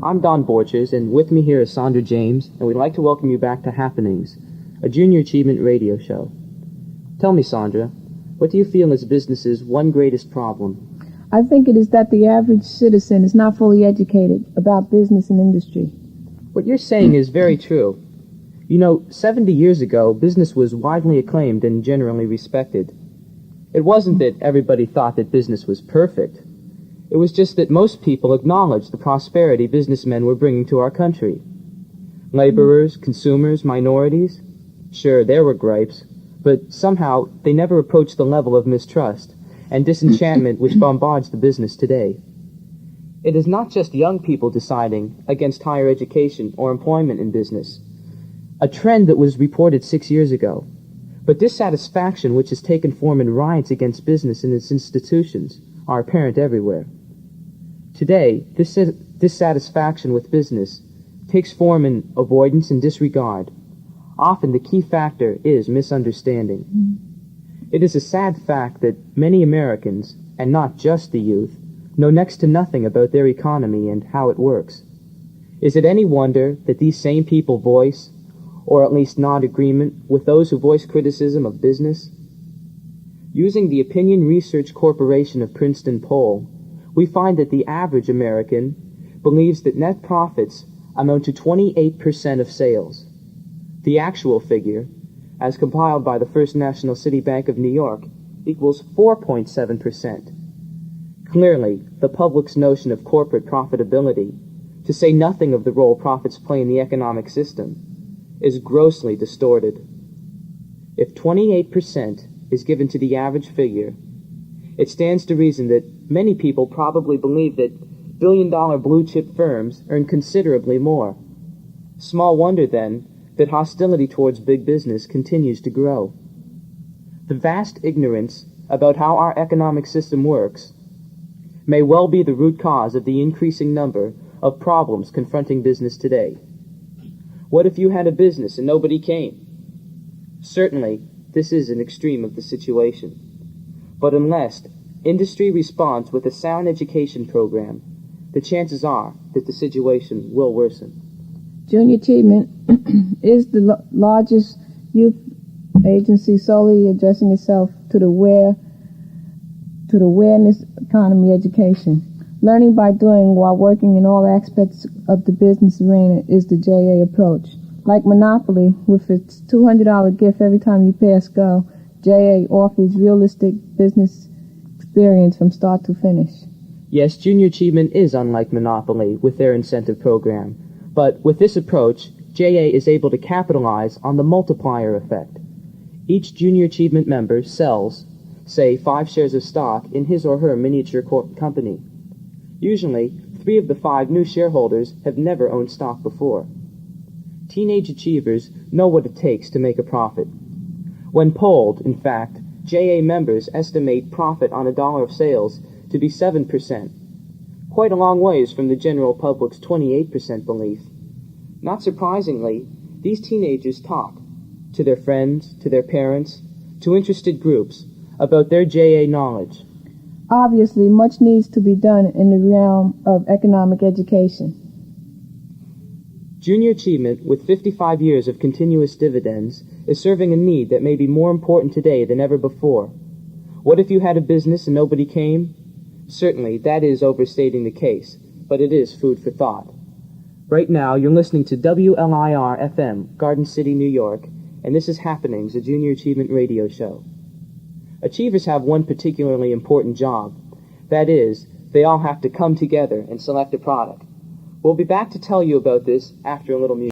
I'm Don Borchers, and with me here is Sandra James, and we'd like to welcome you back to Happenings, a junior achievement radio show. Tell me, Sandra, what do you feel is business's one greatest problem? I think it is that the average citizen is not fully educated about business and industry. What you're saying is very true. 70 years ago, business was widely acclaimed and generally respected. It wasn't that everybody thought that business was perfect. It was just that most people acknowledged the prosperity businessmen were bringing to our country. Laborers, consumers, minorities, sure, there were gripes, but somehow they never approached the level of mistrust and disenchantment which bombards the business today. It is not just young people deciding against higher education or employment in business, a trend that was reported 6 years ago, but dissatisfaction which has taken form in riots against business and its institutions are apparent everywhere. Today, this dissatisfaction with business takes form in avoidance and disregard. Often the key factor is misunderstanding. It is a sad fact that many Americans, and not just the youth, know next to nothing about their economy and how it works. Is it any wonder that these same people voice, or at least nod agreement, with those who voice criticism of business? Using the Opinion Research Corporation of Princeton poll, we find that the average American believes that net profits amount to 28% of sales. The actual figure, as compiled by the First National City Bank of New York, equals 4.7%. Clearly, the public's notion of corporate profitability, to say nothing of the role profits play in the economic system, is grossly distorted. If 28% is given to the average figure, it stands to reason that many people probably believe that billion-dollar blue-chip firms earn considerably more. Small wonder, then, that hostility towards big business continues to grow. The vast ignorance about how our economic system works may well be the root cause of the increasing number of problems confronting business today. What if you had a business and nobody came? Certainly, this is an extreme of the situation. But unless industry responds with a sound education program, the chances are that the situation will worsen. Junior Achievement is the largest youth agency solely addressing itself to the awareness economy education. Learning by doing while working in all aspects of the business arena is the JA approach. Like Monopoly, with its $200 gift every time you pass go, JA offers realistic business experience from start to finish. Yes, Junior Achievement is unlike Monopoly with their incentive program, but with this approach, JA is able to capitalize on the multiplier effect. Each Junior Achievement member sells, say, 5 shares of stock in his or her miniature company. Usually, 3 of the 5 new shareholders have never owned stock before. Teenage achievers know what it takes to make a profit. When polled, in fact, JA members estimate profit on $1 of sales to be 7%, quite a long ways from the general public's 28% belief. Not surprisingly, these teenagers talk to their friends, to their parents, to interested groups about their JA knowledge. Obviously, much needs to be done in the realm of economic education. Junior Achievement, with 55 years of continuous dividends, is serving a need that may be more important today than ever before. What if you had a business and nobody came? Certainly, that is overstating the case, but it is food for thought. Right now, you're listening to WLIR-FM, Garden City, New York, and this is Happenings, a Junior Achievement radio show. Achievers have one particularly important job. That is, they all have to come together and select a product. We'll be back to tell you about this after a little music.